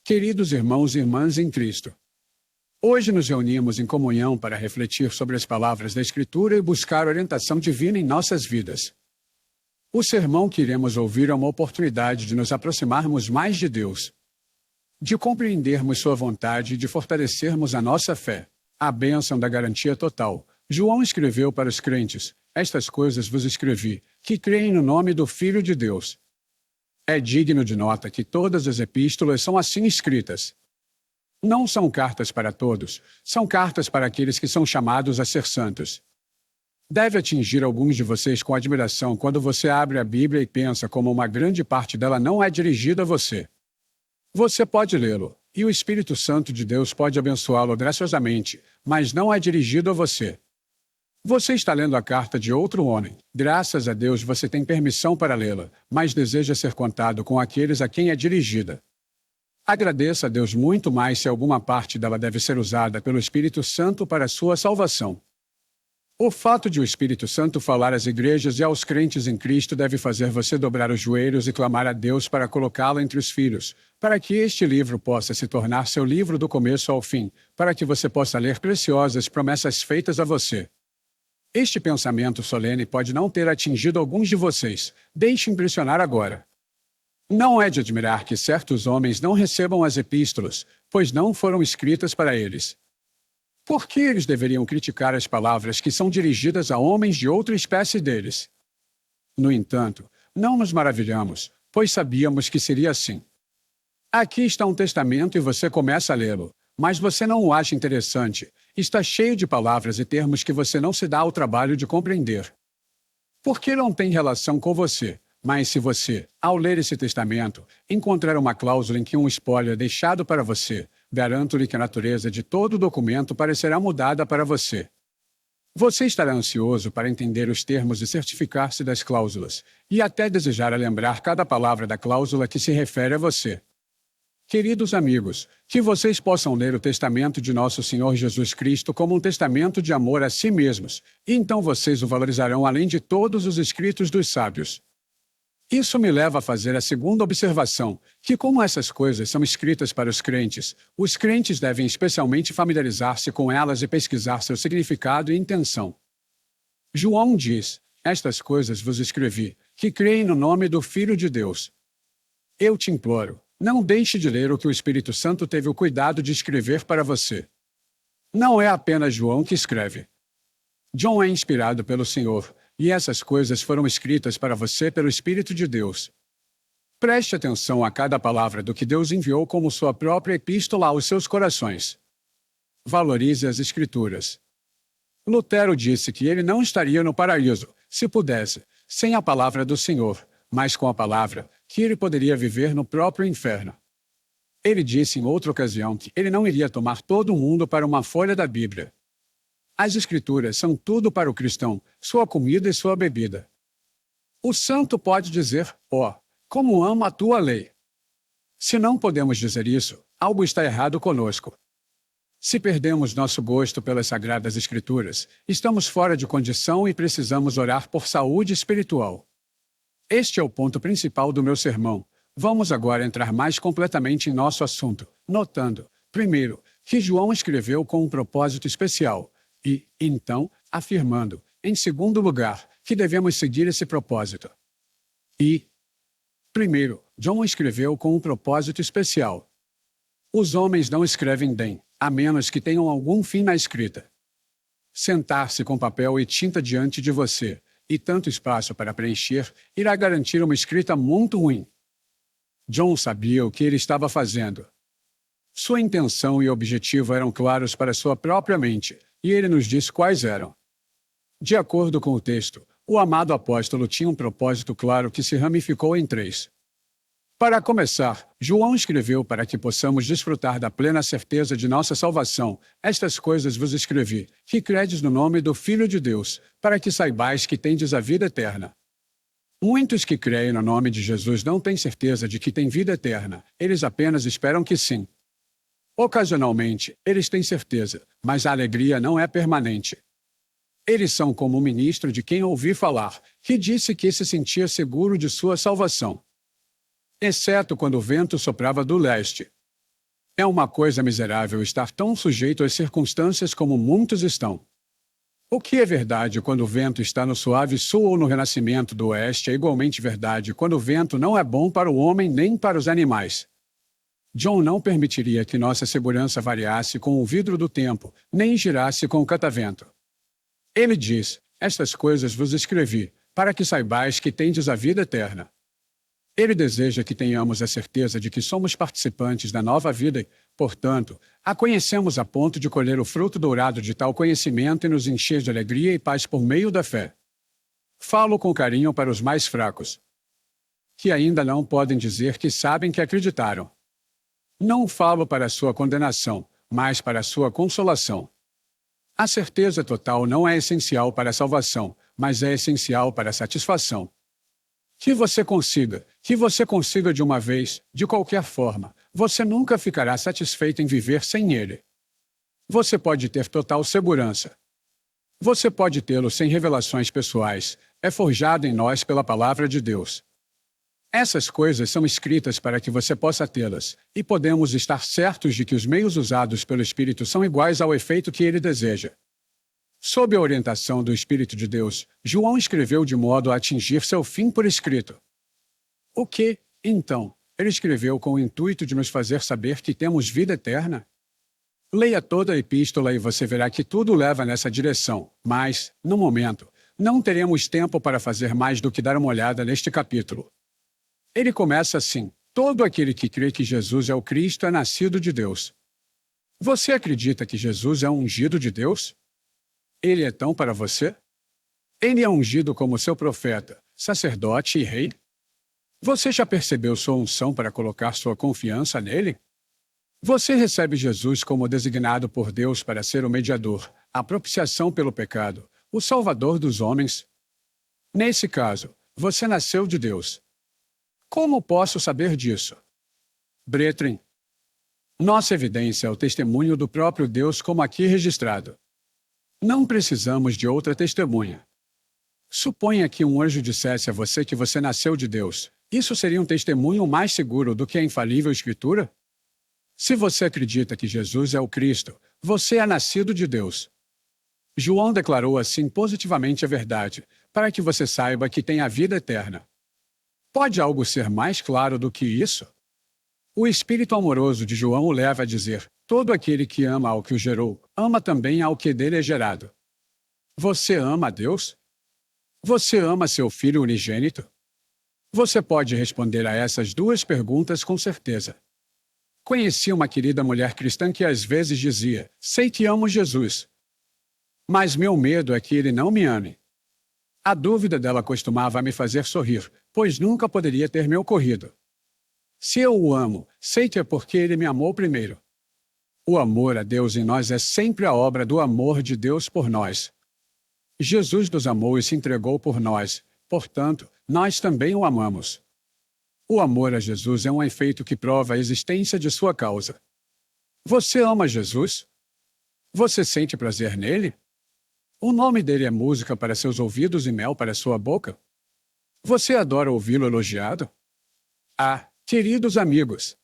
Queridos irmãos e irmãs em Cristo, hoje nos reunimos em comunhão para refletir sobre as palavras da Escritura e buscar orientação divina em nossas vidas. O sermão que iremos ouvir é uma oportunidade de nos aproximarmos mais de Deus, de compreendermos Sua vontade e de fortalecermos a nossa fé. A bênção da garantia total. João escreveu para os crentes: estas coisas vos escrevi, que creem no nome do Filho de Deus. É digno de nota que todas as epístolas são assim escritas. Não são cartas para todos, são cartas para aqueles que são chamados a ser santos. Deve atingir alguns de vocês com admiração quando você abre a Bíblia e pensa como uma grande parte dela não é dirigida a você. Você pode lê-lo, e o Espírito Santo de Deus pode abençoá-lo graciosamente, mas não é dirigido a você. Você está lendo a carta de outro homem. Graças a Deus você tem permissão para lê-la, mas deseja ser contado com aqueles a quem é dirigida. Agradeça a Deus muito mais se alguma parte dela deve ser usada pelo Espírito Santo para a sua salvação. O fato de o Espírito Santo falar às igrejas e aos crentes em Cristo deve fazer você dobrar os joelhos e clamar a Deus para colocá-lo entre os filhos, para que este livro possa se tornar seu livro do começo ao fim, para que você possa ler preciosas promessas feitas a você. Este pensamento solene pode não ter atingido alguns de vocês. Deixe impressionar agora. Não é de admirar que certos homens não recebam as epístolas, pois não foram escritas para eles. Por que eles deveriam criticar as palavras que são dirigidas a homens de outra espécie deles? No entanto, não nos maravilhamos, pois sabíamos que seria assim. Aqui está um testamento e você começa a lê-lo, mas você não o acha interessante. Está cheio de palavras e termos que você não se dá ao trabalho de compreender. Porque não tem relação com você, mas se você, ao ler esse testamento, encontrar uma cláusula em que um spoiler é deixado para você, garanto-lhe que a natureza de todo o documento parecerá mudada para você. Você estará ansioso para entender os termos e certificar-se das cláusulas, e até desejará lembrar cada palavra da cláusula que se refere a você. Queridos amigos, que vocês possam ler o testamento de nosso Senhor Jesus Cristo como um testamento de amor a si mesmos, e então vocês o valorizarão além de todos os escritos dos sábios. Isso me leva a fazer a segunda observação, que como essas coisas são escritas para os crentes devem especialmente familiarizar-se com elas e pesquisar seu significado e intenção. João diz: estas coisas vos escrevi, que creem no nome do Filho de Deus. Eu te imploro, não deixe de ler o que o Espírito Santo teve o cuidado de escrever para você. Não é apenas João que escreve. John é inspirado pelo Senhor, e essas coisas foram escritas para você pelo Espírito de Deus. Preste atenção a cada palavra do que Deus enviou como sua própria epístola aos seus corações. Valorize as Escrituras. Lutero disse que ele não estaria no paraíso, se pudesse, sem a palavra do Senhor, mas com a palavra, que ele poderia viver no próprio inferno. Ele disse em outra ocasião que ele não iria tomar todo o mundo para uma folha da Bíblia. As Escrituras são tudo para o cristão, sua comida e sua bebida. O santo pode dizer: ó, como amo a tua lei. Se não podemos dizer isso, algo está errado conosco. Se perdemos nosso gosto pelas Sagradas Escrituras, estamos fora de condição e precisamos orar por saúde espiritual. Este é o ponto principal do meu sermão. Vamos agora entrar mais completamente em nosso assunto, notando, primeiro, que João escreveu com um propósito especial, e, então, afirmando, em segundo lugar, que devemos seguir esse propósito. Primeiro, John escreveu com um propósito especial. Os homens não escrevem bem, a menos que tenham algum fim na escrita. Sentar-se com papel e tinta diante de você, e tanto espaço para preencher, irá garantir uma escrita muito ruim. John sabia o que ele estava fazendo. Sua intenção e objetivo eram claros para sua própria mente, e ele nos diz quais eram. De acordo com o texto, o amado apóstolo tinha um propósito claro que se ramificou em 3. Para começar, João escreveu para que possamos desfrutar da plena certeza de nossa salvação. Estas coisas vos escrevi, que credes no nome do Filho de Deus, para que saibais que tendes a vida eterna. Muitos que creem no nome de Jesus não têm certeza de que têm vida eterna, eles apenas esperam que sim. Ocasionalmente, eles têm certeza, mas a alegria não é permanente. Eles são como o ministro de quem ouvi falar, que disse que se sentia seguro de sua salvação. Exceto quando o vento soprava do leste. É uma coisa miserável estar tão sujeito às circunstâncias como muitos estão. O que é verdade quando o vento está no suave sul ou no renascimento do oeste é igualmente verdade quando o vento não é bom para o homem nem para os animais. John não permitiria que nossa segurança variasse com o vidro do tempo, nem girasse com o catavento. Ele diz: estas coisas vos escrevi, para que saibais que tendes a vida eterna. Ele deseja que tenhamos a certeza de que somos participantes da nova vida e, portanto, a conhecemos a ponto de colher o fruto dourado de tal conhecimento e nos encher de alegria e paz por meio da fé. Falo com carinho para os mais fracos, que ainda não podem dizer que sabem que acreditaram. Não falo para a sua condenação, mas para a sua consolação. A certeza total não é essencial para a salvação, mas é essencial para a satisfação. Que você consiga de uma vez, de qualquer forma, você nunca ficará satisfeito em viver sem ele. Você pode ter total segurança. Você pode tê-lo sem revelações pessoais, é forjado em nós pela palavra de Deus. Essas coisas são escritas para que você possa tê-las, e podemos estar certos de que os meios usados pelo Espírito são iguais ao efeito que ele deseja. Sob a orientação do Espírito de Deus, João escreveu de modo a atingir seu fim por escrito. O que, então, ele escreveu com o intuito de nos fazer saber que temos vida eterna? Leia toda a epístola e você verá que tudo leva nessa direção, mas, no momento, não teremos tempo para fazer mais do que dar uma olhada neste capítulo. Ele começa assim: todo aquele que crê que Jesus é o Cristo é nascido de Deus. Você acredita que Jesus é um ungido de Deus? Ele é tão para você? Ele é ungido como seu profeta, sacerdote e rei? Você já percebeu sua unção para colocar sua confiança nele? Você recebe Jesus como designado por Deus para ser o mediador, a propiciação pelo pecado, o salvador dos homens? Nesse caso, você nasceu de Deus. Como posso saber disso? Brethren, nossa evidência é o testemunho do próprio Deus como aqui registrado. Não precisamos de outra testemunha. Suponha que um anjo dissesse a você que você nasceu de Deus. Isso seria um testemunho mais seguro do que a infalível Escritura? Se você acredita que Jesus é o Cristo, você é nascido de Deus. João declarou assim positivamente a verdade, para que você saiba que tem a vida eterna. Pode algo ser mais claro do que isso? O espírito amoroso de João o leva a dizer: todo aquele que ama ao que o gerou, ama também ao que dele é gerado. Você ama a Deus? Você ama seu Filho unigênito? Você pode responder a essas duas perguntas com certeza. Conheci uma querida mulher cristã que às vezes dizia: sei que amo Jesus, mas meu medo é que ele não me ame. A dúvida dela costumava me fazer sorrir, pois nunca poderia ter me ocorrido. Se eu o amo, sei que é porque ele me amou primeiro. O amor a Deus em nós é sempre a obra do amor de Deus por nós. Jesus nos amou e se entregou por nós, portanto, nós também o amamos. O amor a Jesus é um efeito que prova a existência de sua causa. Você ama Jesus? Você sente prazer nele? O nome dele é música para seus ouvidos e mel para sua boca? Você adora ouvi-lo elogiado? Ah, queridos amigos,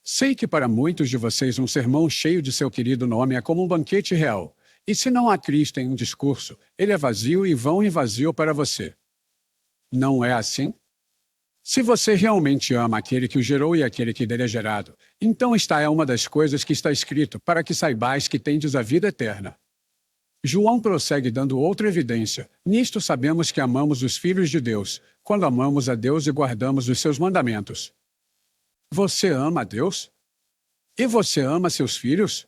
sei que para muitos de vocês um sermão cheio de seu querido nome é como um banquete real, e se não há Cristo em um discurso, ele é vazio e vão e vazio para você. Não é assim? Se você realmente ama aquele que o gerou e aquele que dele é gerado, então esta é uma das coisas que está escrito para que saibais que tendes a vida eterna. João prossegue dando outra evidência. Nisto sabemos que amamos os filhos de Deus, quando amamos a Deus e guardamos os seus mandamentos. Você ama a Deus? E você ama seus filhos?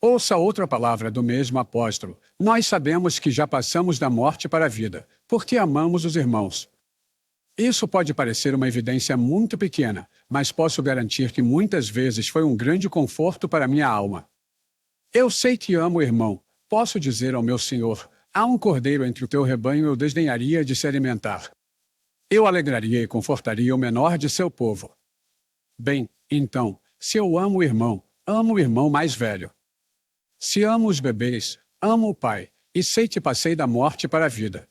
Ouça outra palavra do mesmo apóstolo. Nós sabemos que já passamos da morte para a vida, porque amamos os irmãos. Isso pode parecer uma evidência muito pequena, mas posso garantir que muitas vezes foi um grande conforto para minha alma. Eu sei que amo o irmão. Posso dizer ao meu Senhor: há um cordeiro entre o teu rebanho, eu desdenharia de se alimentar. Eu alegraria e confortaria o menor de seu povo. Bem, então, se eu amo o irmão mais velho. Se amo os bebês, amo o pai, e sei que passei da morte para a vida.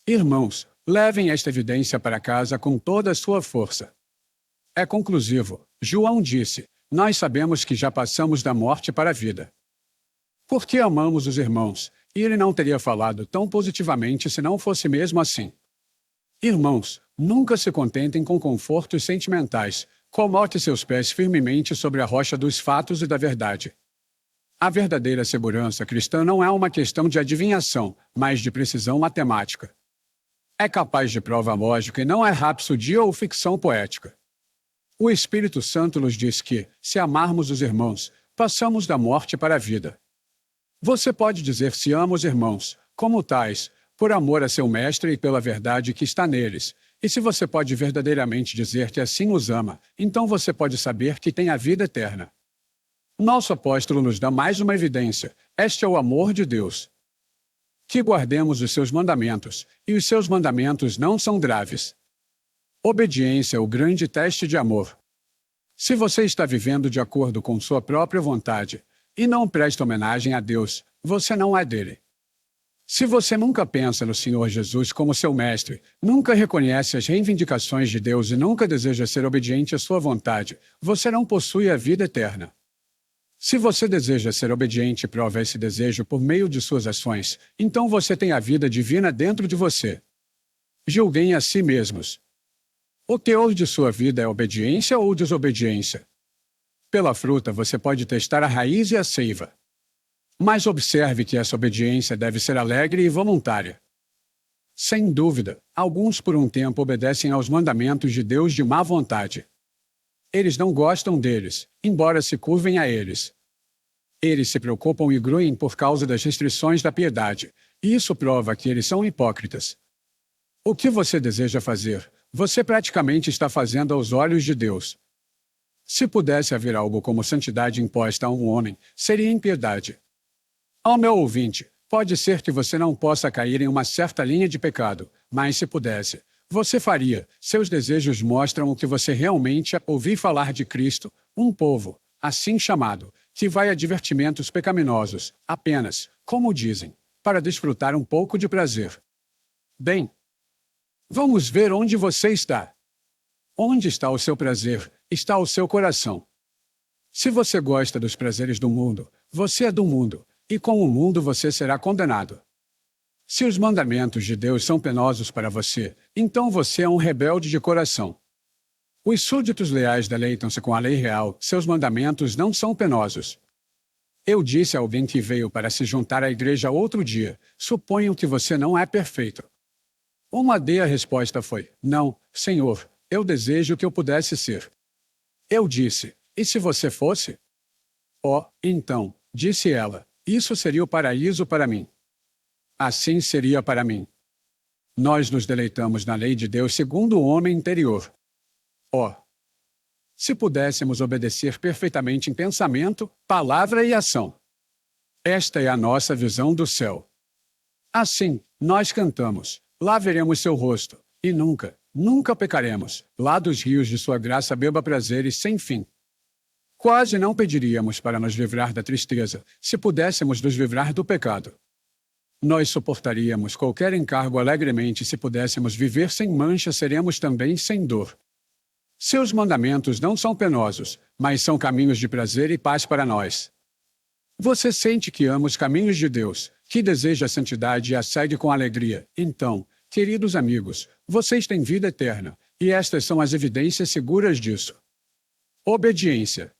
Irmãos, levem esta evidência para casa com toda a sua força. É conclusivo. João disse: nós sabemos que já passamos da morte para a vida. Porque amamos os irmãos, e ele não teria falado tão positivamente se não fosse mesmo assim. Irmãos, nunca se contentem com confortos sentimentais. Coloque seus pés firmemente sobre a rocha dos fatos e da verdade. A verdadeira segurança cristã não é uma questão de adivinhação, mas de precisão matemática. É capaz de prova lógica e não é rapsodia ou ficção poética. O Espírito Santo nos diz que, se amarmos os irmãos, passamos da morte para a vida. Você pode dizer se ama os irmãos, como tais, por amor a seu mestre e pela verdade que está neles. E se você pode verdadeiramente dizer que assim os ama, então você pode saber que tem a vida eterna. Nosso apóstolo nos dá mais uma evidência. Este é o amor de Deus. Que guardemos os seus mandamentos, e os seus mandamentos não são graves. Obediência é o grande teste de amor. Se você está vivendo de acordo com sua própria vontade, e não presta homenagem a Deus, você não é dele. Se você nunca pensa no Senhor Jesus como seu mestre, nunca reconhece as reivindicações de Deus e nunca deseja ser obediente à sua vontade, você não possui a vida eterna. Se você deseja ser obediente e prova esse desejo por meio de suas ações, então você tem a vida divina dentro de você. Julguem a si mesmos. O teor de sua vida é obediência ou desobediência? Pela fruta você pode testar a raiz e a seiva. Mas observe que essa obediência deve ser alegre e voluntária. Sem dúvida, alguns por um tempo obedecem aos mandamentos de Deus de má vontade. Eles não gostam deles, embora se curvem a eles. Eles se preocupam e gruem por causa das restrições da piedade, e isso prova que eles são hipócritas. O que você deseja fazer, você praticamente está fazendo aos olhos de Deus. Se pudesse haver algo como santidade imposta a um homem, seria impiedade. Ao meu ouvinte, pode ser que você não possa cair em uma certa linha de pecado, mas se pudesse, você faria. Seus desejos mostram o que você realmente é. Ouvir falar de Cristo, um povo, assim chamado, que vai a divertimentos pecaminosos, apenas, como dizem, para desfrutar um pouco de prazer. Bem, vamos ver onde você está. Onde está o seu prazer, está o seu coração. Se você gosta dos prazeres do mundo, você é do mundo, e com o mundo você será condenado. Se os mandamentos de Deus são penosos para você, então você é um rebelde de coração. Os súditos leais deleitam-se com a lei real, seus mandamentos não são penosos. Eu disse a alguém que veio para se juntar à igreja outro dia, suponho que você não é perfeito. A resposta foi, não, Senhor, eu desejo que eu pudesse ser. Eu disse, e se você fosse? Oh, então, disse ela, isso seria o paraíso para mim. Assim seria para mim. Nós nos deleitamos na lei de Deus segundo o homem interior. Oh! Se pudéssemos obedecer perfeitamente em pensamento, palavra e ação. Esta é a nossa visão do céu. Assim, nós cantamos, lá veremos seu rosto, e nunca, nunca pecaremos, lá dos rios de sua graça beba prazeres sem fim. Quase não pediríamos para nos livrar da tristeza, se pudéssemos nos livrar do pecado. Nós suportaríamos qualquer encargo alegremente se pudéssemos viver sem mancha, seremos também sem dor. Seus mandamentos não são penosos, mas são caminhos de prazer e paz para nós. Você sente que ama os caminhos de Deus, que deseja a santidade e a segue com alegria. Então, queridos amigos, vocês têm vida eterna, e estas são as evidências seguras disso. Obediência.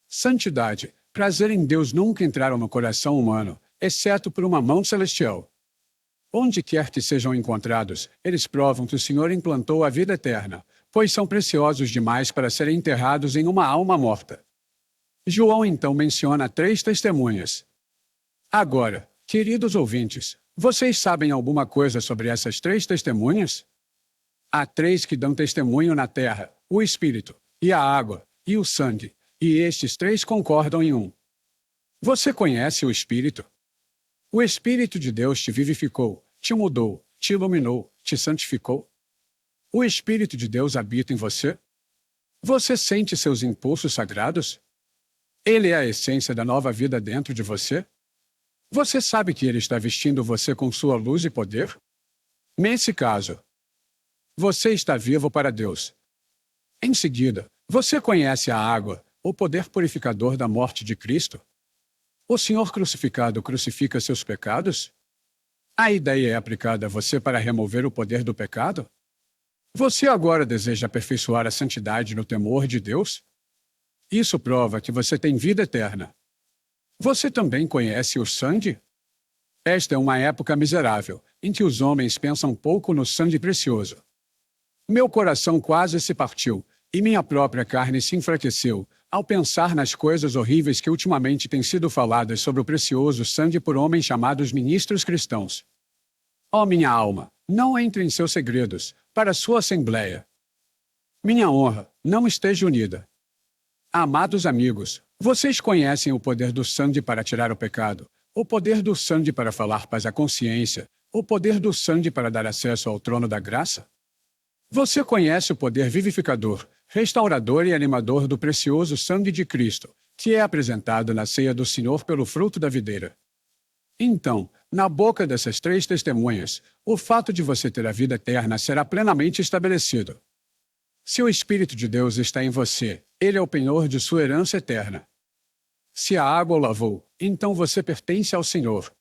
Santidade, prazer em Deus nunca entraram no coração humano, exceto por uma mão celestial. Onde quer que sejam encontrados, eles provam que o Senhor implantou a vida eterna, pois são preciosos demais para serem enterrados em uma alma morta. João então menciona 3 testemunhas. Agora, queridos ouvintes, vocês sabem alguma coisa sobre essas 3 testemunhas? Há 3 que dão testemunho na terra, o Espírito, e a água, e o sangue, e estes 3 concordam em um. Você conhece o Espírito? O Espírito de Deus te vivificou, te mudou, te iluminou, te santificou? O Espírito de Deus habita em você? Você sente seus impulsos sagrados? Ele é a essência da nova vida dentro de você? Você sabe que ele está vestindo você com sua luz e poder? Nesse caso, você está vivo para Deus. Em seguida, você conhece a água, o poder purificador da morte de Cristo? O Senhor crucificado crucifica seus pecados? A ideia é aplicada a você para remover o poder do pecado? Você agora deseja aperfeiçoar a santidade no temor de Deus? Isso prova que você tem vida eterna. Você também conhece o sangue? Esta é uma época miserável, em que os homens pensam pouco no sangue precioso. Meu coração quase se partiu, e minha própria carne se enfraqueceu, ao pensar nas coisas horríveis que ultimamente têm sido faladas sobre o precioso sangue por homens chamados ministros cristãos. Ó minha alma, não entre em seus segredos, para sua assembleia. Minha honra, não esteja unida. Amados amigos, vocês conhecem o poder do sangue para tirar o pecado, o poder do sangue para falar paz à consciência, o poder do sangue para dar acesso ao trono da graça? Você conhece o poder vivificador, restaurador e animador do precioso sangue de Cristo, que é apresentado na ceia do Senhor pelo fruto da videira. Então, na boca dessas três testemunhas, o fato de você ter a vida eterna será plenamente estabelecido. Se o Espírito de Deus está em você, ele é o penhor de sua herança eterna. Se a água o lavou, então você pertence ao Senhor.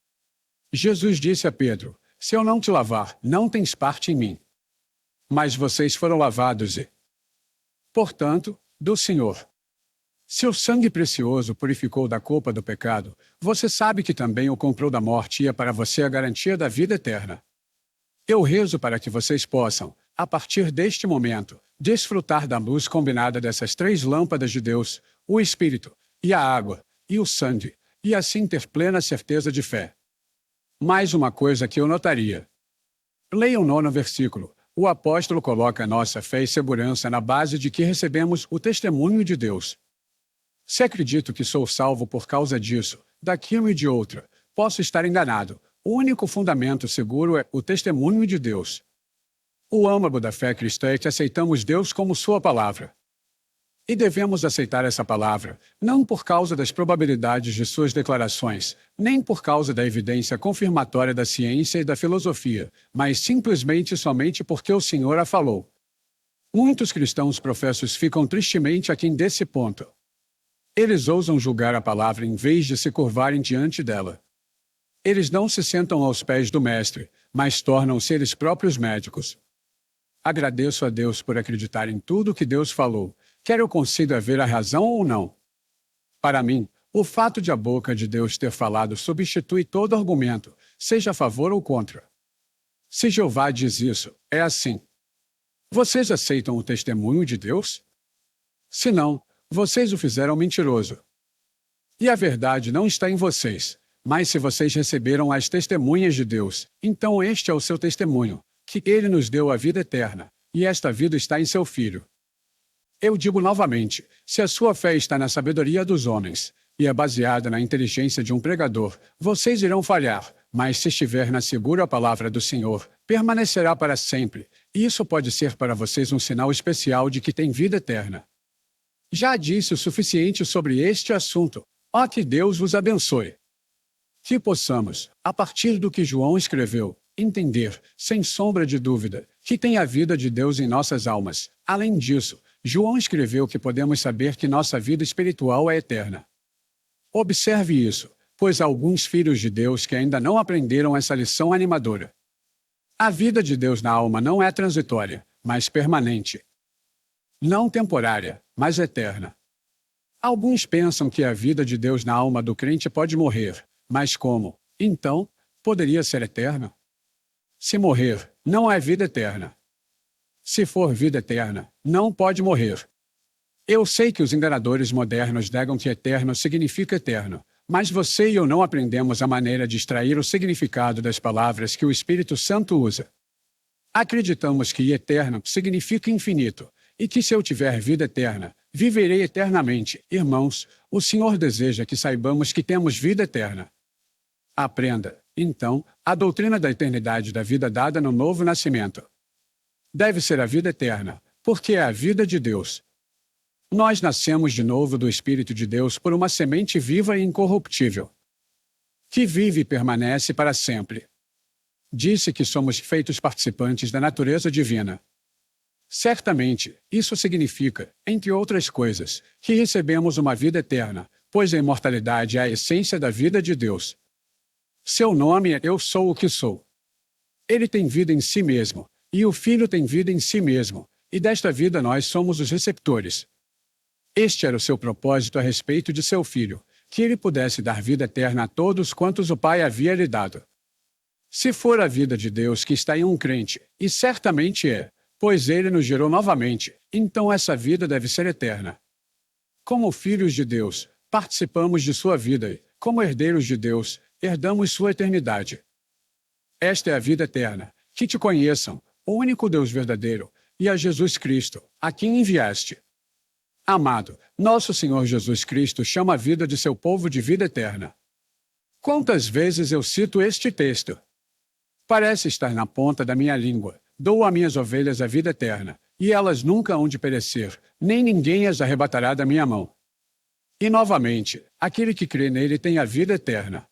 Jesus disse a Pedro: se eu não te lavar, não tens parte em mim. Mas vocês foram lavados e, portanto, do Senhor. Se o sangue precioso purificou da culpa do pecado, você sabe que também o comprou da morte e é para você a garantia da vida eterna. Eu rezo para que vocês possam, a partir deste momento, desfrutar da luz combinada dessas três lâmpadas de Deus, o Espírito, e a água, e o sangue, e assim ter plena certeza de fé. Mais uma coisa que eu notaria. Leia o 9º versículo. O apóstolo coloca nossa fé e segurança na base de que recebemos o testemunho de Deus. Se acredito que sou salvo por causa disso, daquilo e de outra, posso estar enganado. O único fundamento seguro é o testemunho de Deus. O âmago da fé cristã é que aceitamos Deus como sua palavra. E devemos aceitar essa palavra, não por causa das probabilidades de suas declarações, nem por causa da evidência confirmatória da ciência e da filosofia, mas simplesmente somente porque o Senhor a falou. Muitos cristãos professos ficam tristemente aquém desse ponto. Eles ousam julgar a palavra em vez de se curvarem diante dela. Eles não se sentam aos pés do Mestre, mas tornam-se eles próprios médicos. Agradeço a Deus por acreditar em tudo que Deus falou, quer eu consiga ver a razão ou não. Para mim, o fato de a boca de Deus ter falado substitui todo argumento, seja a favor ou contra. Se Jeová diz isso, é assim. Vocês aceitam o testemunho de Deus? Se não, vocês o fizeram mentiroso. E a verdade não está em vocês, mas se vocês receberam as testemunhas de Deus, então este é o seu testemunho, que ele nos deu a vida eterna, e esta vida está em seu Filho. Eu digo novamente, se a sua fé está na sabedoria dos homens, e é baseada na inteligência de um pregador, vocês irão falhar, mas se estiver na segura palavra do Senhor, permanecerá para sempre, e isso pode ser para vocês um sinal especial de que tem vida eterna. Já disse o suficiente sobre este assunto. Ó, que Deus vos abençoe. Que possamos, a partir do que João escreveu, entender, sem sombra de dúvida, que tem a vida de Deus em nossas almas. Além disso, João escreveu que podemos saber que nossa vida espiritual é eterna. Observe isso, pois há alguns filhos de Deus que ainda não aprenderam essa lição animadora. A vida de Deus na alma não é transitória, mas permanente. Não temporária, mas eterna. Alguns pensam que a vida de Deus na alma do crente pode morrer, mas como, então, poderia ser eterna? Se morrer, não é vida eterna. Se for vida eterna, não pode morrer. Eu sei que os enganadores modernos negam que eterno significa eterno, mas você e eu não aprendemos a maneira de extrair o significado das palavras que o Espírito Santo usa. Acreditamos que eterno significa infinito, e que se eu tiver vida eterna, viverei eternamente. Irmãos, o Senhor deseja que saibamos que temos vida eterna. Aprenda, então, a doutrina da eternidade da vida dada no novo nascimento. Deve ser a vida eterna, porque é a vida de Deus. Nós nascemos de novo do Espírito de Deus por uma semente viva e incorruptível, que vive e permanece para sempre. Disse que somos feitos participantes da natureza divina. Certamente, isso significa, entre outras coisas, que recebemos uma vida eterna, pois a imortalidade é a essência da vida de Deus. Seu nome é Eu Sou o que Sou. Ele tem vida em si mesmo, e o Filho tem vida em si mesmo, e desta vida nós somos os receptores. Este era o seu propósito a respeito de seu Filho, que ele pudesse dar vida eterna a todos quantos o Pai havia lhe dado. Se for a vida de Deus que está em um crente, e certamente é, pois ele nos gerou novamente, então essa vida deve ser eterna. Como filhos de Deus, participamos de sua vida e, como herdeiros de Deus, herdamos sua eternidade. Esta é a vida eterna, que te conheçam, o único Deus verdadeiro, e a Jesus Cristo, a quem enviaste. Amado, nosso Senhor Jesus Cristo chama a vida de seu povo de vida eterna. Quantas vezes eu cito este texto? Parece estar na ponta da minha língua. Dou a minhas ovelhas a vida eterna, e elas nunca hão de perecer, nem ninguém as arrebatará da minha mão. E novamente, aquele que crê nele tem a vida eterna.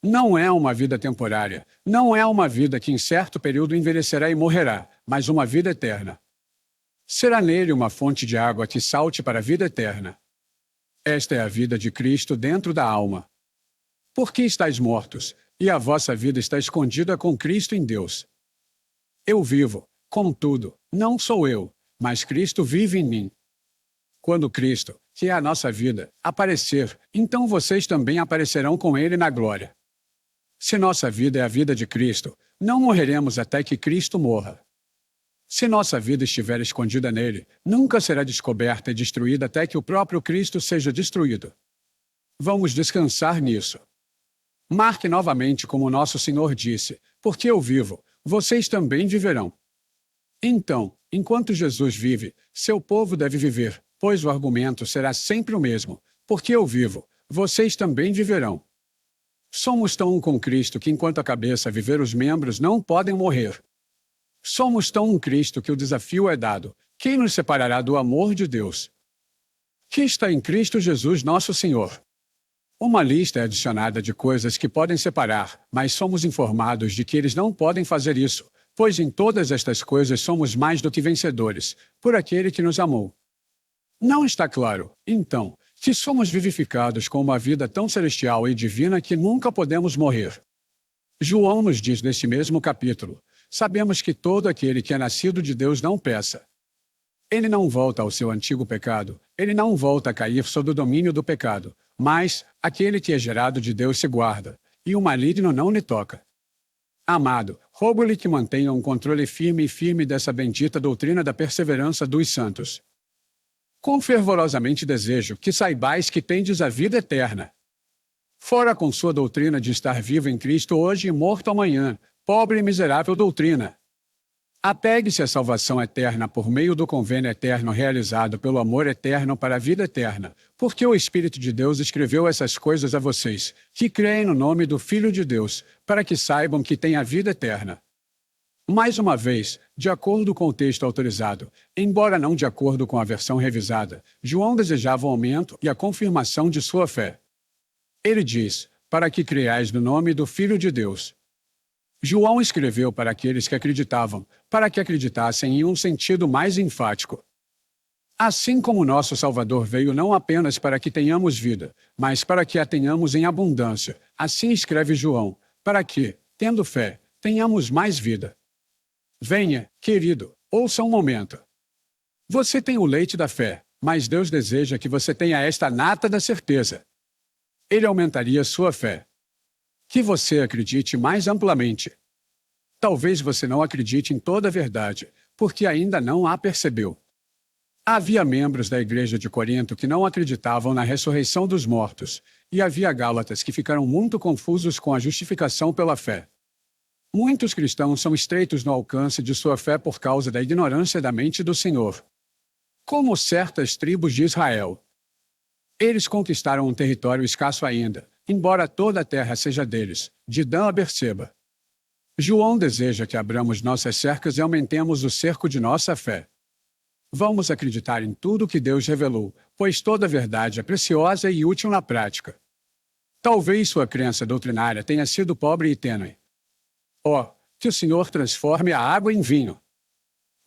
Não é uma vida temporária, não é uma vida que em certo período envelhecerá e morrerá, mas uma vida eterna. Será nele uma fonte de água que salte para a vida eterna. Esta é a vida de Cristo dentro da alma. Por que estáis mortos, e a vossa vida está escondida com Cristo em Deus? Eu vivo, contudo, não sou eu, mas Cristo vive em mim. Quando Cristo, que é a nossa vida, aparecer, então vocês também aparecerão com Ele na glória. Se nossa vida é a vida de Cristo, não morreremos até que Cristo morra. Se nossa vida estiver escondida nele, nunca será descoberta e destruída até que o próprio Cristo seja destruído. Vamos descansar nisso. Marque novamente como nosso Senhor disse, porque eu vivo, vocês também viverão. Então, enquanto Jesus vive, seu povo deve viver, pois o argumento será sempre o mesmo, porque eu vivo, vocês também viverão. Somos tão um com Cristo que enquanto a cabeça viver os membros não podem morrer. Somos tão um Cristo que o desafio é dado, quem nos separará do amor de Deus? Que está em Cristo Jesus nosso Senhor. Uma lista é adicionada de coisas que podem separar, mas somos informados de que eles não podem fazer isso, pois em todas estas coisas somos mais do que vencedores, por aquele que nos amou. Não está claro, então, que somos vivificados com uma vida tão celestial e divina que nunca podemos morrer. João nos diz neste mesmo capítulo, sabemos que todo aquele que é nascido de Deus não peça. Ele não volta ao seu antigo pecado, ele não volta a cair sob o domínio do pecado, mas aquele que é gerado de Deus se guarda, e o maligno não lhe toca. Amado, rogo-lhe que mantenha um controle firme dessa bendita doutrina da perseverança dos santos. Quão fervorosamente desejo que saibais que tendes a vida eterna. Fora com sua doutrina de estar vivo em Cristo hoje e morto amanhã, pobre e miserável doutrina. Apegue-se à salvação eterna por meio do convênio eterno realizado pelo amor eterno para a vida eterna, porque o Espírito de Deus escreveu essas coisas a vocês, que creem no nome do Filho de Deus, para que saibam que têm a vida eterna. Mais uma vez, de acordo com o texto autorizado, embora não de acordo com a versão revisada, João desejava o aumento e a confirmação de sua fé. Ele diz, para que creiais no nome do Filho de Deus. João escreveu para aqueles que acreditavam, para que acreditassem em um sentido mais enfático. Assim como nosso Salvador veio não apenas para que tenhamos vida, mas para que a tenhamos em abundância, assim escreve João, para que, tendo fé, tenhamos mais vida. Venha, querido, ouça um momento. Você tem o leite da fé, mas Deus deseja que você tenha esta nata da certeza. Ele aumentaria sua fé. Que você acredite mais amplamente. Talvez você não acredite em toda a verdade, porque ainda não a percebeu. Havia membros da igreja de Corinto que não acreditavam na ressurreição dos mortos, e havia gálatas que ficaram muito confusos com a justificação pela fé. Muitos cristãos são estreitos no alcance de sua fé por causa da ignorância da mente do Senhor. Como certas tribos de Israel. Eles conquistaram um território escasso ainda, embora toda a terra seja deles, de Dan a Berseba. João deseja que abramos nossas cercas e aumentemos o cerco de nossa fé. Vamos acreditar em tudo que Deus revelou, pois toda a verdade é preciosa e útil na prática. Talvez sua crença doutrinária tenha sido pobre e tênue. Oh, que o Senhor transforme a água em vinho.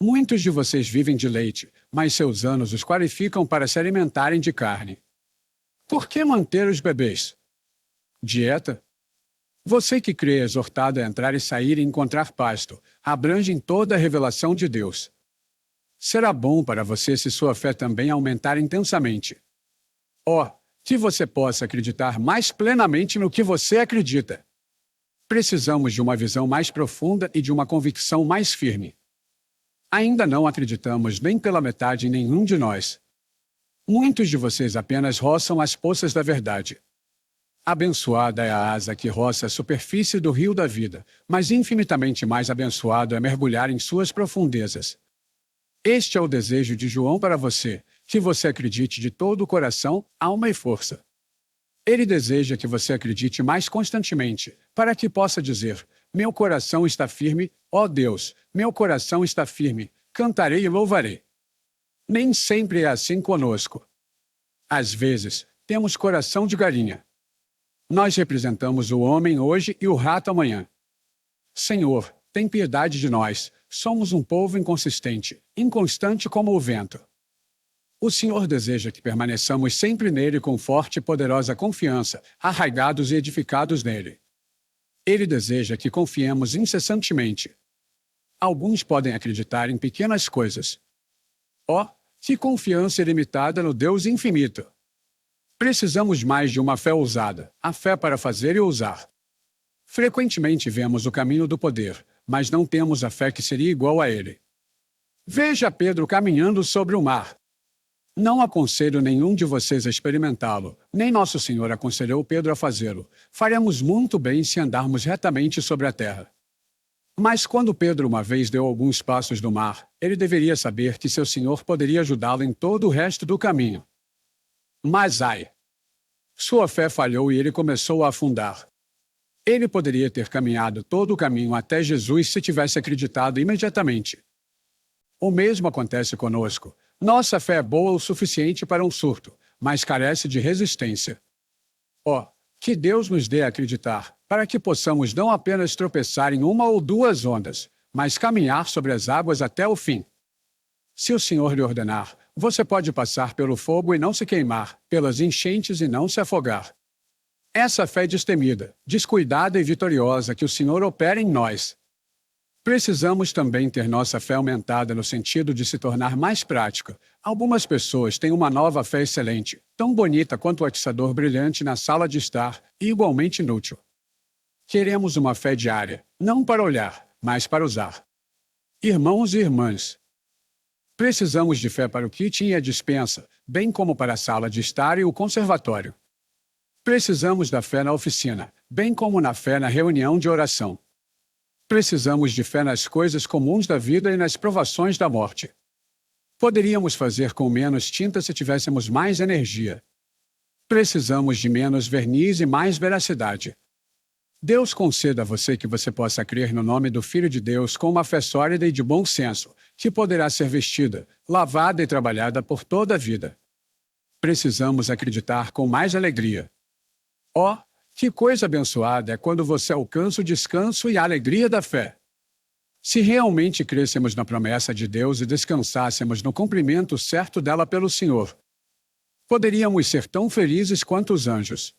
Muitos de vocês vivem de leite, mas seus anos os qualificam para se alimentarem de carne. Por que manter os bebês? Dieta? Você que crê exortado a entrar e sair e encontrar pasto, abrange em toda a revelação de Deus. Será bom para você se sua fé também aumentar intensamente. Que você possa acreditar mais plenamente no que você acredita. Precisamos de uma visão mais profunda e de uma convicção mais firme. Ainda não acreditamos nem pela metade em nenhum de nós. Muitos de vocês apenas roçam as poças da verdade. Abençoada é a asa que roça a superfície do rio da vida, mas infinitamente mais abençoado é mergulhar em suas profundezas. Este é o desejo de João para você, que você acredite de todo o coração, alma e força. Ele deseja que você acredite mais constantemente, para que possa dizer: meu coração está firme, ó Deus, meu coração está firme, cantarei e louvarei. Nem sempre é assim conosco. Às vezes, temos coração de galinha. Nós representamos o homem hoje e o rato amanhã. Senhor, tem piedade de nós, somos um povo inconsistente, inconstante como o vento. O Senhor deseja que permaneçamos sempre nele com forte e poderosa confiança, arraigados e edificados nele. Ele deseja que confiemos incessantemente. Alguns podem acreditar em pequenas coisas. Que confiança ilimitada no Deus infinito! Precisamos mais de uma fé ousada, a fé para fazer e ousar. Frequentemente vemos o caminho do poder, mas não temos a fé que seria igual a ele. Veja Pedro caminhando sobre o mar. Não aconselho nenhum de vocês a experimentá-lo, nem Nosso Senhor aconselhou Pedro a fazê-lo. Faremos muito bem se andarmos retamente sobre a terra. Mas quando Pedro uma vez deu alguns passos no mar, ele deveria saber que seu Senhor poderia ajudá-lo em todo o resto do caminho. Mas sua fé falhou e ele começou a afundar. Ele poderia ter caminhado todo o caminho até Jesus se tivesse acreditado imediatamente. O mesmo acontece conosco. Nossa fé é boa o suficiente para um surto, mas carece de resistência. Que Deus nos dê a acreditar, para que possamos não apenas tropeçar em uma ou duas ondas, mas caminhar sobre as águas até o fim. Se o Senhor lhe ordenar, você pode passar pelo fogo e não se queimar, pelas enchentes e não se afogar. Essa fé destemida, descuidada e vitoriosa que o Senhor opera em nós. Precisamos também ter nossa fé aumentada no sentido de se tornar mais prática. Algumas pessoas têm uma nova fé excelente, tão bonita quanto o atiçador brilhante na sala de estar, e igualmente inútil. Queremos uma fé diária, não para olhar, mas para usar. Irmãos e irmãs, precisamos de fé para o kitchen e a despensa, bem como para a sala de estar e o conservatório. Precisamos da fé na oficina, bem como na fé na reunião de oração. Precisamos de fé nas coisas comuns da vida e nas provações da morte. Poderíamos fazer com menos tinta se tivéssemos mais energia. Precisamos de menos verniz e mais veracidade. Deus conceda a você que você possa crer no nome do Filho de Deus com uma fé sólida e de bom senso, que poderá ser vestida, lavada e trabalhada por toda a vida. Precisamos acreditar com mais alegria. Que coisa abençoada é quando você alcança o descanso e a alegria da fé. Se realmente crescêssemos na promessa de Deus e descansássemos no cumprimento certo dela pelo Senhor, poderíamos ser tão felizes quanto os anjos.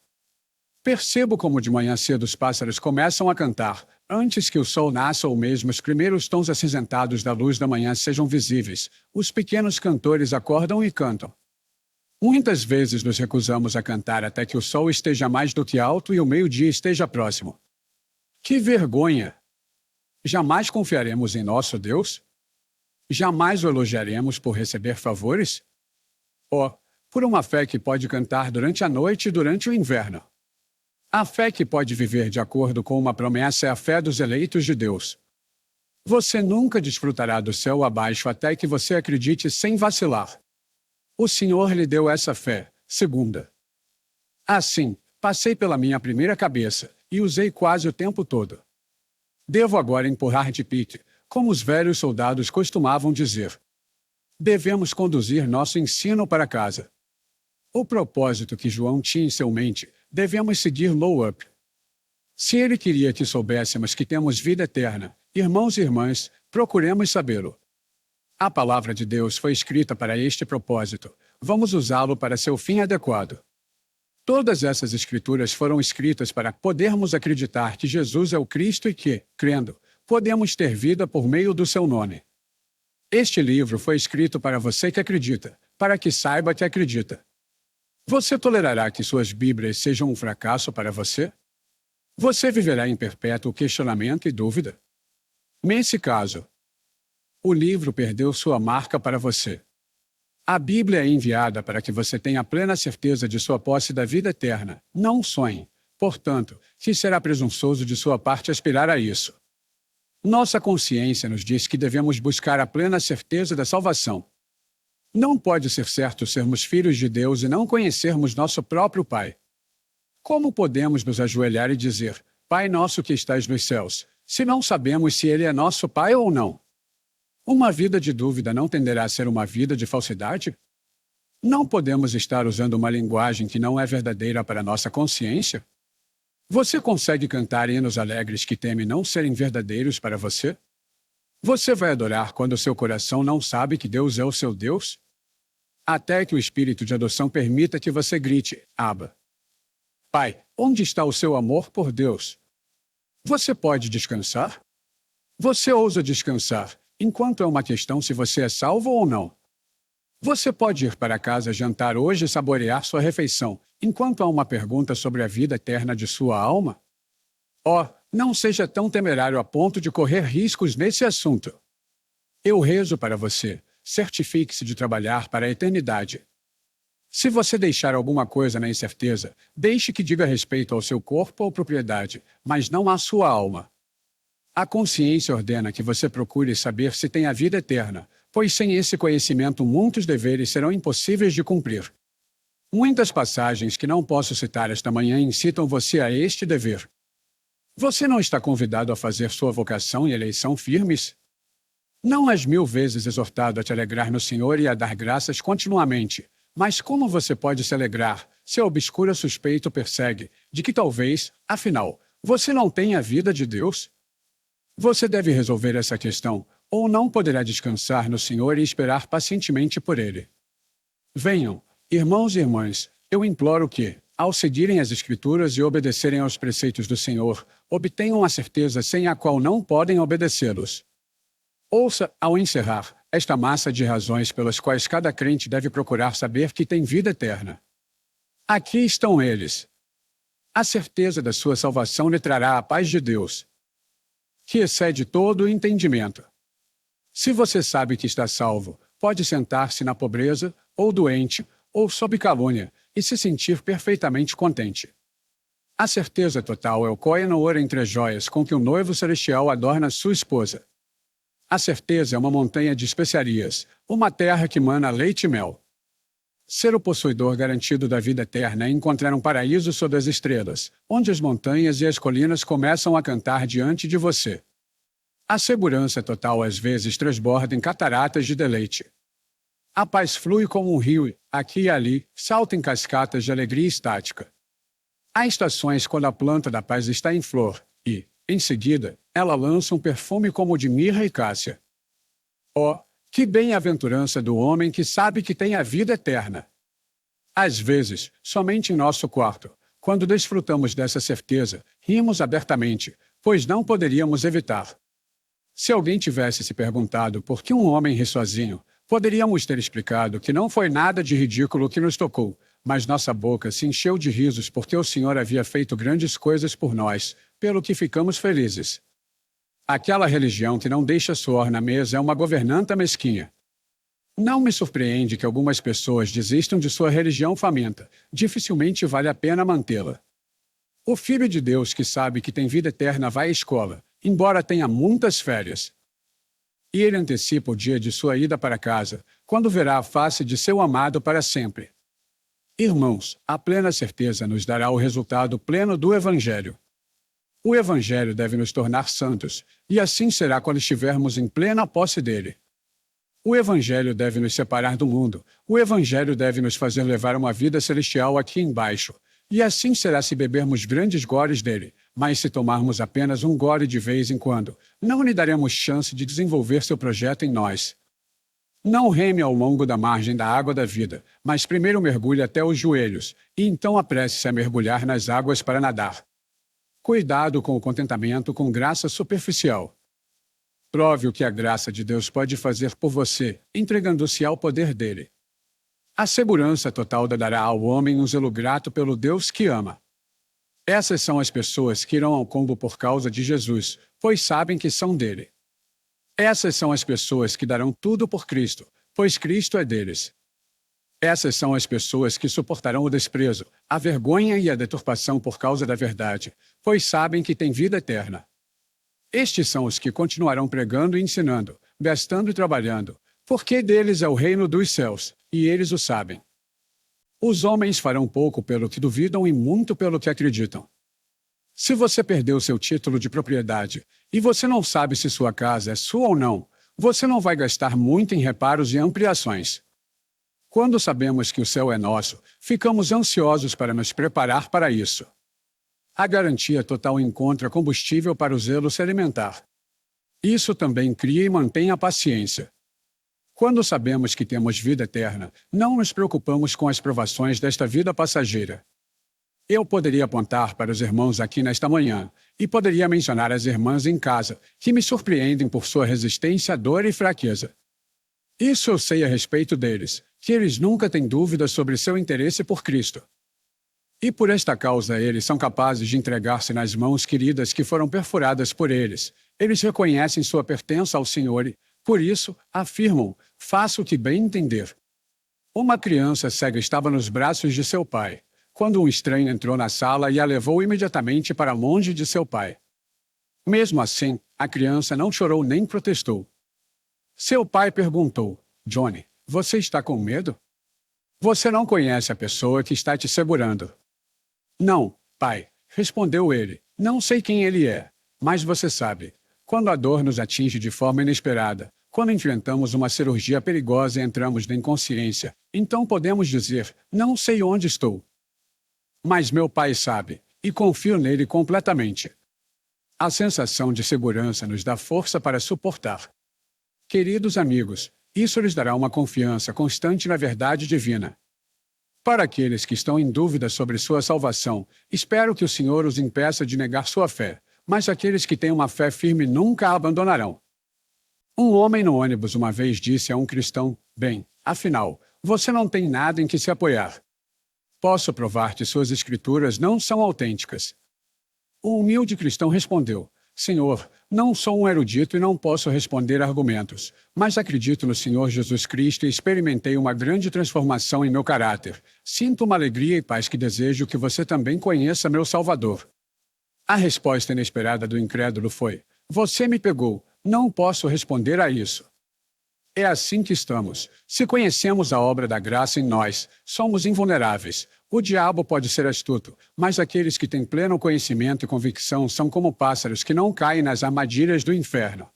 Percebo como de manhã cedo os pássaros começam a cantar, antes que o sol nasça ou mesmo os primeiros tons acinzentados da luz da manhã sejam visíveis. Os pequenos cantores acordam e cantam. Muitas vezes nos recusamos a cantar até que o sol esteja mais do que alto e o meio-dia esteja próximo. Que vergonha! Jamais confiaremos em nosso Deus? Jamais o elogiaremos por receber favores? Por uma fé que pode cantar durante a noite e durante o inverno. A fé que pode viver de acordo com uma promessa é a fé dos eleitos de Deus. Você nunca desfrutará do céu abaixo até que você acredite sem vacilar. O Senhor lhe deu essa fé, segunda. Assim, passei pela minha primeira cabeça, e usei quase o tempo todo. Devo agora empurrar de pique, como os velhos soldados costumavam dizer. Devemos conduzir nosso ensino para casa. O propósito que João tinha em sua mente, devemos seguir low-up. Se ele queria que soubéssemos que temos vida eterna, irmãos e irmãs, procuremos sabê-lo. A palavra de Deus foi escrita para este propósito. Vamos usá-lo para seu fim adequado. Todas essas escrituras foram escritas para podermos acreditar que Jesus é o Cristo e que, crendo, podemos ter vida por meio do seu nome. Este livro foi escrito para você que acredita, para que saiba que acredita. Você tolerará que suas Bíblias sejam um fracasso para você? Você viverá em perpétuo questionamento e dúvida? Nesse caso, o livro perdeu sua marca para você. A Bíblia é enviada para que você tenha plena certeza de sua posse da vida eterna, não sonhe. Portanto, que será presunçoso de sua parte aspirar a isso. Nossa consciência nos diz que devemos buscar a plena certeza da salvação. Não pode ser certo sermos filhos de Deus e não conhecermos nosso próprio Pai. Como podemos nos ajoelhar e dizer, Pai nosso que estás nos céus, se não sabemos se Ele é nosso Pai ou não? Uma vida de dúvida não tenderá a ser uma vida de falsidade? Não podemos estar usando uma linguagem que não é verdadeira para nossa consciência? Você consegue cantar hinos alegres que temem não serem verdadeiros para você? Você vai adorar quando seu coração não sabe que Deus é o seu Deus? Até que o espírito de adoção permita que você grite, Abba. Pai, onde está o seu amor por Deus? Você pode descansar? Você ousa descansar, enquanto é uma questão se você é salvo ou não. Você pode ir para casa jantar hoje e saborear sua refeição, enquanto há uma pergunta sobre a vida eterna de sua alma? Oh, não seja tão temerário a ponto de correr riscos nesse assunto. Eu rezo para você, certifique-se de trabalhar para a eternidade. Se você deixar alguma coisa na incerteza, deixe que diga respeito ao seu corpo ou propriedade, mas não à sua alma. A consciência ordena que você procure saber se tem a vida eterna, pois sem esse conhecimento muitos deveres serão impossíveis de cumprir. Muitas passagens que não posso citar esta manhã incitam você a este dever. Você não está convidado a fazer sua vocação e eleição firmes? Não és 1000 vezes exortado a te alegrar no Senhor e a dar graças continuamente, mas como você pode se alegrar se a obscura suspeita o persegue de que talvez, afinal, você não tenha a vida de Deus? Você deve resolver essa questão, ou não poderá descansar no Senhor e esperar pacientemente por Ele. Venham, irmãos e irmãs, eu imploro que, ao seguirem as Escrituras e obedecerem aos preceitos do Senhor, obtenham a certeza sem a qual não podem obedecê-los. Ouça, ao encerrar, esta massa de razões pelas quais cada crente deve procurar saber que tem vida eterna. Aqui estão eles. A certeza da sua salvação lhe trará a paz de Deus, que excede todo o entendimento. Se você sabe que está salvo, pode sentar-se na pobreza, ou doente, ou sob calúnia, e se sentir perfeitamente contente. A certeza total é o coenor entre as joias com que o noivo celestial adorna sua esposa. A certeza é uma montanha de especiarias, uma terra que mana leite e mel. Ser o possuidor garantido da vida eterna é encontrar um paraíso sob as estrelas, onde as montanhas e as colinas começam a cantar diante de você. A segurança total às vezes transborda em cataratas de deleite. A paz flui como um rio, aqui e ali, salta em cascatas de alegria estática. Há estações quando a planta da paz está em flor, e, em seguida, ela lança um perfume como o de mirra e cássia. Oh, que bem-aventurança do homem que sabe que tem a vida eterna! Às vezes, somente em nosso quarto, quando desfrutamos dessa certeza, rimos abertamente, pois não poderíamos evitar. Se alguém tivesse se perguntado por que um homem ri sozinho, poderíamos ter explicado que não foi nada de ridículo que nos tocou, mas nossa boca se encheu de risos porque o Senhor havia feito grandes coisas por nós, pelo que ficamos felizes. Aquela religião que não deixa suor na mesa é uma governanta mesquinha. Não me surpreende que algumas pessoas desistam de sua religião faminta. Dificilmente vale a pena mantê-la. O Filho de Deus que sabe que tem vida eterna vai à escola, embora tenha muitas férias. E ele antecipa o dia de sua ida para casa, quando verá a face de seu amado para sempre. Irmãos, a plena certeza nos dará o resultado pleno do Evangelho. O Evangelho deve nos tornar santos, e assim será quando estivermos em plena posse dele. O Evangelho deve nos separar do mundo, o Evangelho deve nos fazer levar uma vida celestial aqui embaixo, e assim será se bebermos grandes goles dele, mas se tomarmos apenas um gole de vez em quando, não lhe daremos chance de desenvolver seu projeto em nós. Não reme ao longo da margem da água da vida, mas primeiro mergulhe até os joelhos, e então apresse-se a mergulhar nas águas para nadar. Cuidado com o contentamento com graça superficial. Prove o que a graça de Deus pode fazer por você, entregando-se ao poder dele. A segurança total dará ao homem um zelo grato pelo Deus que ama. Essas são as pessoas que irão ao combo por causa de Jesus, pois sabem que são dele. Essas são as pessoas que darão tudo por Cristo, pois Cristo é deles. Essas são as pessoas que suportarão o desprezo, a vergonha e a deturpação por causa da verdade, pois sabem que têm vida eterna. Estes são os que continuarão pregando e ensinando, gastando e trabalhando, porque deles é o reino dos céus, e eles o sabem. Os homens farão pouco pelo que duvidam e muito pelo que acreditam. Se você perdeu seu título de propriedade e você não sabe se sua casa é sua ou não, você não vai gastar muito em reparos e ampliações. Quando sabemos que o céu é nosso, ficamos ansiosos para nos preparar para isso. A garantia total encontra combustível para o zelo se alimentar. Isso também cria e mantém a paciência. Quando sabemos que temos vida eterna, não nos preocupamos com as provações desta vida passageira. Eu poderia apontar para os irmãos aqui nesta manhã, e poderia mencionar as irmãs em casa, que me surpreendem por sua resistência à dor e fraqueza. Isso eu sei a respeito deles, que eles nunca têm dúvida sobre seu interesse por Cristo. E por esta causa eles são capazes de entregar-se nas mãos queridas que foram perfuradas por eles. Eles reconhecem sua pertença ao Senhor e, por isso, afirmam, faça o que bem entender. Uma criança cega estava nos braços de seu pai, quando um estranho entrou na sala e a levou imediatamente para longe de seu pai. Mesmo assim, a criança não chorou nem protestou. Seu pai perguntou, Johnny, você está com medo? Você não conhece a pessoa que está te segurando. Não, pai, respondeu ele, não sei quem ele é, mas você sabe. Quando a dor nos atinge de forma inesperada, quando enfrentamos uma cirurgia perigosa e entramos na inconsciência, então podemos dizer, não sei onde estou. Mas meu pai sabe, e confio nele completamente. A sensação de segurança nos dá força para suportar. Queridos amigos, isso lhes dará uma confiança constante na verdade divina. Para aqueles que estão em dúvida sobre sua salvação, espero que o Senhor os impeça de negar sua fé, mas aqueles que têm uma fé firme nunca a abandonarão. Um homem no ônibus uma vez disse a um cristão, bem, afinal, você não tem nada em que se apoiar. Posso provar que suas escrituras não são autênticas. O humilde cristão respondeu, Senhor, não sou um erudito e não posso responder argumentos, mas acredito no Senhor Jesus Cristo e experimentei uma grande transformação em meu caráter. Sinto uma alegria e paz que desejo que você também conheça meu Salvador. A resposta inesperada do incrédulo foi, você me pegou, não posso responder a isso. É assim que estamos. Se conhecemos a obra da graça em nós, somos invulneráveis. O diabo pode ser astuto, mas aqueles que têm pleno conhecimento e convicção são como pássaros que não caem nas armadilhas do inferno.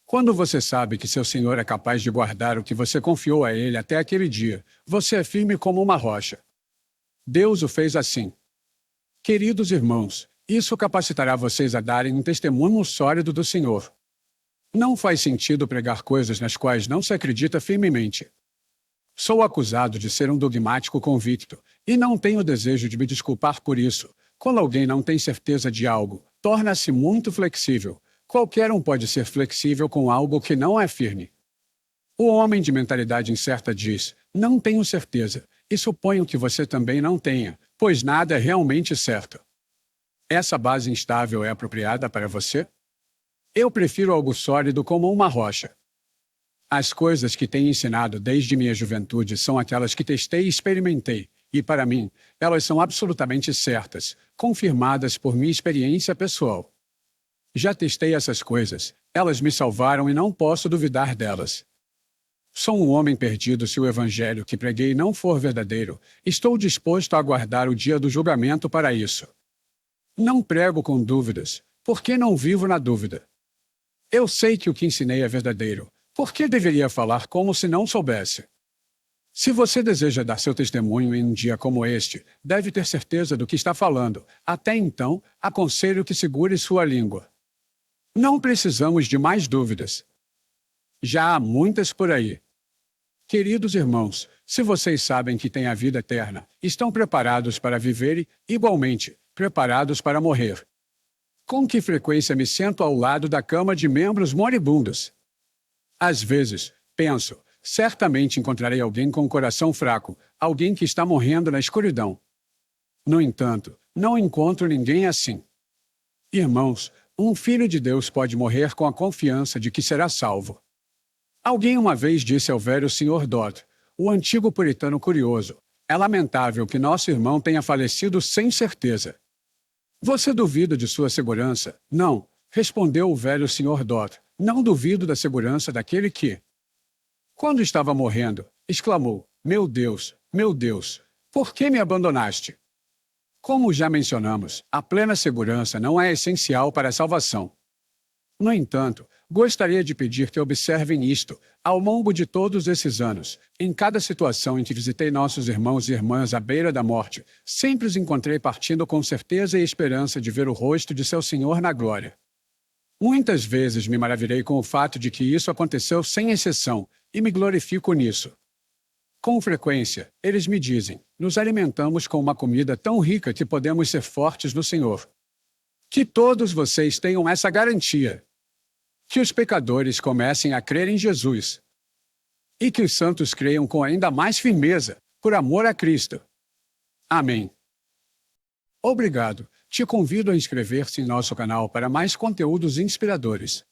Quando você sabe que seu Senhor é capaz de guardar o que você confiou a Ele até aquele dia, você é firme como uma rocha. Deus o fez assim. Queridos irmãos, isso capacitará vocês a darem um testemunho sólido do Senhor. Não faz sentido pregar coisas nas quais não se acredita firmemente. Sou acusado de ser um dogmático convicto, e não tenho desejo de me desculpar por isso. Quando alguém não tem certeza de algo, torna-se muito flexível. Qualquer um pode ser flexível com algo que não é firme. O homem de mentalidade incerta diz, não tenho certeza, e suponho que você também não tenha, pois nada é realmente certo. Essa base instável é apropriada para você? Eu prefiro algo sólido como uma rocha. As coisas que tenho ensinado desde minha juventude são aquelas que testei e experimentei, e para mim, elas são absolutamente certas, confirmadas por minha experiência pessoal. Já testei essas coisas, elas me salvaram e não posso duvidar delas. Sou um homem perdido se o evangelho que preguei não for verdadeiro. Estou disposto a aguardar o dia do julgamento para isso. Não prego com dúvidas, porque não vivo na dúvida. Eu sei que o que ensinei é verdadeiro. Por que deveria falar como se não soubesse? Se você deseja dar seu testemunho em um dia como este, deve ter certeza do que está falando. Até então, aconselho que segure sua língua. Não precisamos de mais dúvidas. Já há muitas por aí. Queridos irmãos, se vocês sabem que têm a vida eterna, estão preparados para viver e, igualmente, preparados para morrer. Com que frequência me sento ao lado da cama de membros moribundos? Às vezes, penso, certamente encontrarei alguém com o coração fraco, alguém que está morrendo na escuridão. No entanto, não encontro ninguém assim. Irmãos, um filho de Deus pode morrer com a confiança de que será salvo. Alguém uma vez disse ao velho Sr. Dodd, o antigo puritano curioso, é lamentável que nosso irmão tenha falecido sem certeza. Você duvida de sua segurança? Não, respondeu o velho Sr. Dodd, não duvido da segurança daquele que... Quando estava morrendo, exclamou, meu Deus, por que me abandonaste? Como já mencionamos, a plena segurança não é essencial para a salvação. No entanto, gostaria de pedir que observem isto, ao longo de todos esses anos, em cada situação em que visitei nossos irmãos e irmãs à beira da morte, sempre os encontrei partindo com certeza e esperança de ver o rosto de seu Senhor na glória. Muitas vezes me maravilhei com o fato de que isso aconteceu sem exceção, e me glorifico nisso. Com frequência, eles me dizem, nos alimentamos com uma comida tão rica que podemos ser fortes no Senhor. Que todos vocês tenham essa garantia. Que os pecadores comecem a crer em Jesus. E que os santos creiam com ainda mais firmeza, por amor a Cristo. Amém. Obrigado. Te convido a inscrever-se em nosso canal para mais conteúdos inspiradores.